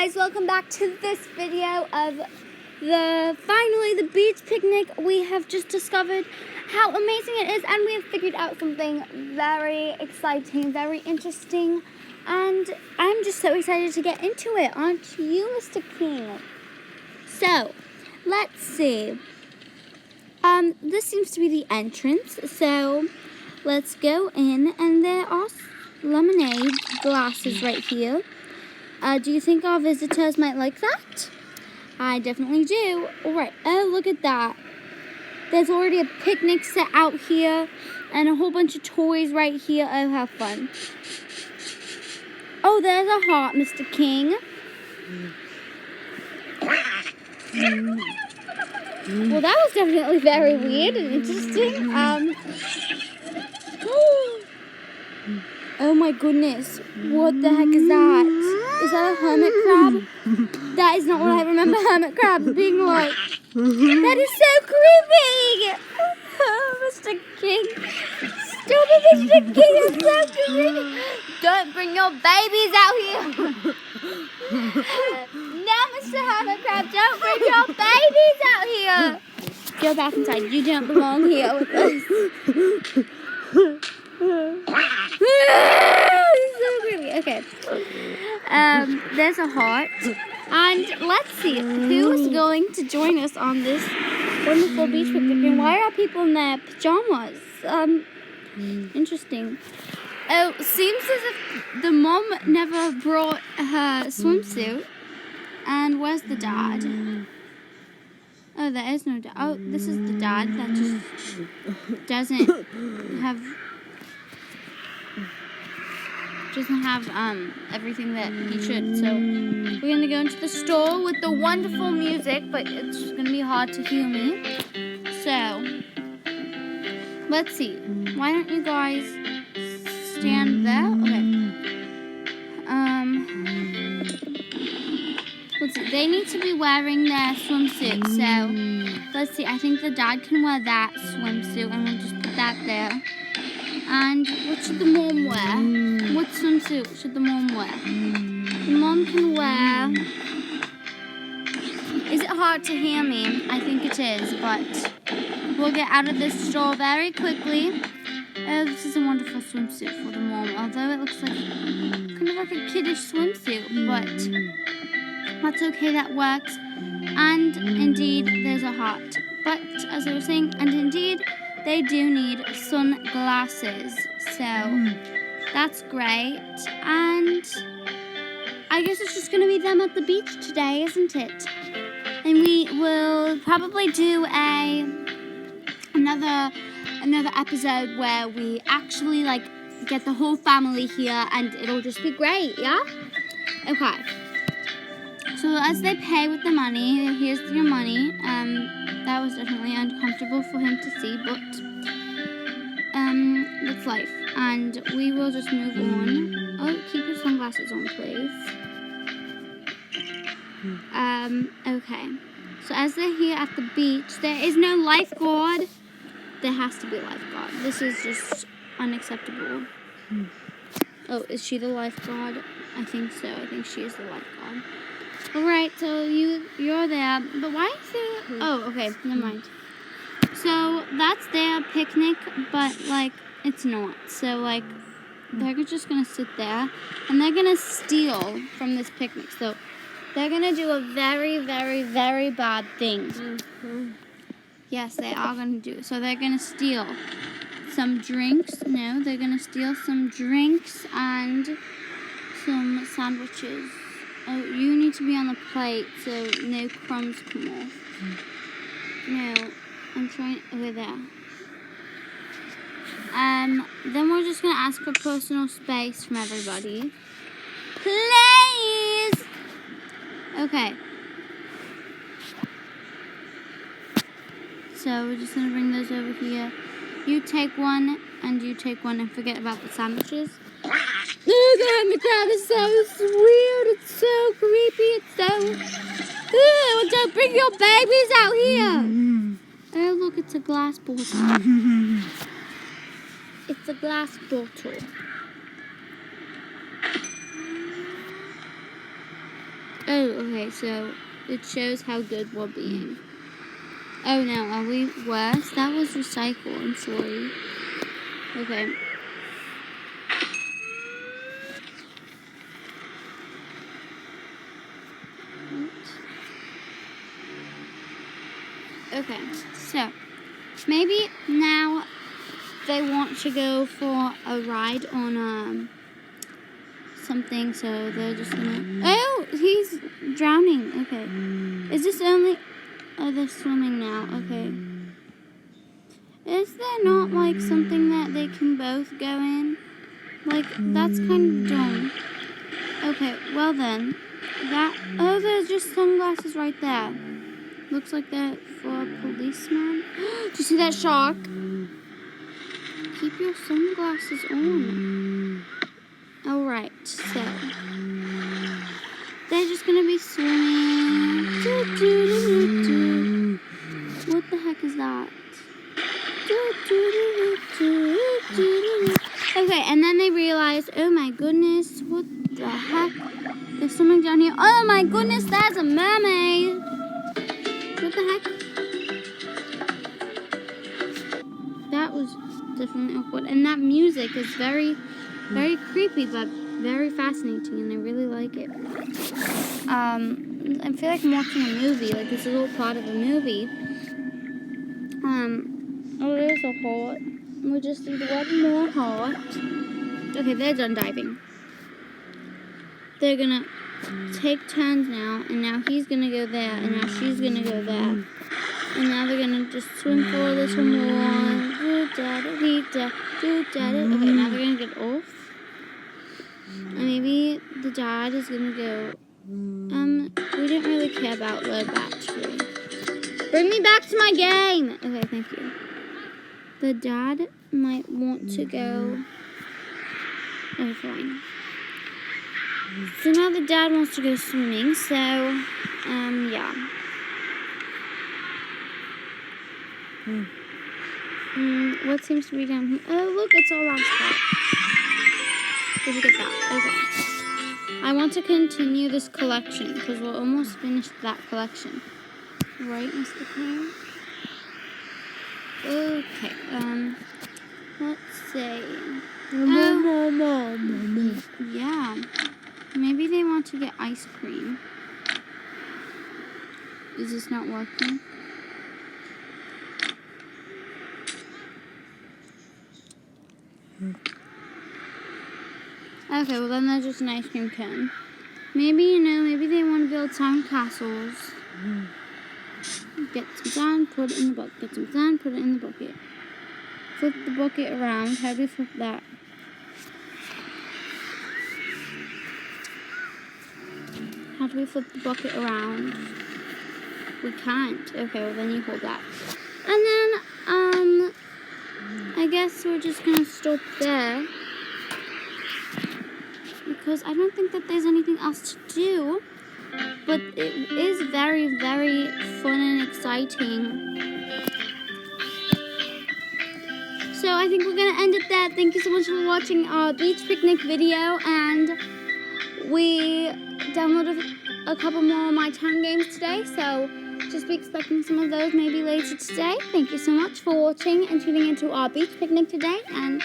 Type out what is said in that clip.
guys, welcome back to this video of finally the beach picnic. We have just discovered how amazing it is, and we have figured out something very exciting, very interesting, and I'm just so excited to get into it. Aren't you, Mr. King? So, let's see. This seems to be the entrance, so let's go in, and there are lemonade glasses right here. Do you think our visitors might like that? I definitely do. Alright, oh, look at that. There's already a picnic set out here and a whole bunch of toys right here. Oh, how fun. Oh, there's a heart, Mr. King. Well, that was definitely very weird and interesting. Oh my goodness, what the heck is that? Is that a hermit crab? That is not what I remember hermit crabs being like. That is so creepy! Oh, Mr. King. Stop it, Mr. King, it's so creepy. Don't bring your babies out here. No, Mr. Hermit Crab, don't bring your babies out here. Go back inside, you don't belong here with us. So creepy. Okay. There's a heart. And let's see who is going to join us on this wonderful beach picnic. And why are people in their pajamas? Interesting. Oh, seems as if the mom never brought her swimsuit. And where's the dad? Oh, there is no dad. Oh, this is the dad that just doesn't have everything that he should. So we're gonna go into the store with the wonderful music, but it's gonna be hard to hear me. So let's see. Why don't you guys stand there? Okay. Let's see. They need to be wearing their swimsuit. So let's see. I think the dad can wear that swimsuit, and we'll just put that there. And what should the mom wear? What swimsuit should the mom wear? The mom can wear... Is it hard to hear me? I think it is, but we'll get out of this store very quickly. Oh, this is a wonderful swimsuit for the mom, although it looks like kind of like a kiddish swimsuit, but that's okay, that works. And indeed, there's a heart. But as I was saying, and indeed, they do need sunglasses, so that's great. And I guess it's just going to be them at the beach today, isn't it? And we will probably do another episode where we actually get the whole family here, and it'll just be great, yeah? Okay. So as they pay with the money, here's your money. That was definitely uncomfortable for him to see, but it's life. And we will just move on. Oh, keep your sunglasses on, please. Okay. So as they're here at the beach, there is no lifeguard. There has to be a lifeguard. This is just unacceptable. Oh, is she the lifeguard? I think so. I think she is the lifeguard. Alright, so you're there, but why is there... Oh, okay, never mind. So, that's their picnic, but, it's not. So, they're just gonna sit there, and they're gonna steal from this picnic. So, they're gonna do a very, very, very bad thing. Yes, they are gonna do it. So, they're gonna steal some drinks. No, they're gonna steal some drinks and some sandwiches. Oh, you need to be on the plate so no crumbs come off. No, I'm trying over there. Then we're just gonna ask for personal space from everybody. Please! Okay. So we're just gonna bring those over here. You take one, and you take one, and forget about the sandwiches. Oh, the hermit crab is so weird. It's so creepy. It's so... Ew, don't bring your babies out here. Oh, look, it's a glass bottle. It's a glass bottle. Oh, okay, so it shows how good we're being. Oh no, are we worse? That was recycle, I'm sorry. Okay. Okay, so maybe now they want to go for a ride on something, so they're just gonna. Oh, he's drowning. Okay, is this only? Oh, they're swimming now. Okay. Is there not like something that they can both go in? Like that's kind of dumb. Okay, well then, oh, there's just sunglasses right there. Looks like they're for a policeman. Do you see that shark? Keep your sunglasses on. Alright, so they're just gonna be swimming. What the heck is that? Okay, and then they realize, oh my goodness, what the heck? There's something down here. Oh my goodness, that's a mermaid. What the heck? That was definitely awkward. And that music is very, very creepy, but very fascinating, and I really like it. I feel like I'm watching a movie, like this is all part of a movie. Oh, there's a heart. We just need one more heart. Okay, they're done diving. They're gonna take turns now, and now he's gonna go there, and now she's gonna go there. And now they're gonna just swim for a little more. Okay, now they're gonna get off. And maybe the dad is gonna go. We didn't really care about the battery. Bring me back to my game! Okay, thank you. The dad might want to go. Oh, fine. So now the dad wants to go swimming, so, yeah. What seems to be down here? Oh, look, it's our last part. Did you get that? Okay. I want to continue this collection, because we're almost finished that collection. Right, Mr. Clown? Okay, let's see. Yeah. Maybe they want to get ice cream. Is this not working? Okay, well then there's just an ice cream cone. Maybe, maybe they want to build time castles. Get some sand, put it in the bucket. Get some sand, put it in the bucket. Flip the bucket around. How do we flip that? How do we flip the bucket around? We can't. Okay, well then you hold that. And then, I guess we're just gonna stop there. Because I don't think that there's anything else to do. But it is very, very fun and exciting. So I think we're going to end it there. Thank you so much for watching our beach picnic video. And we downloaded a couple more of my town games today. So just be expecting some of those maybe later today. Thank you so much for watching and tuning into our beach picnic today. And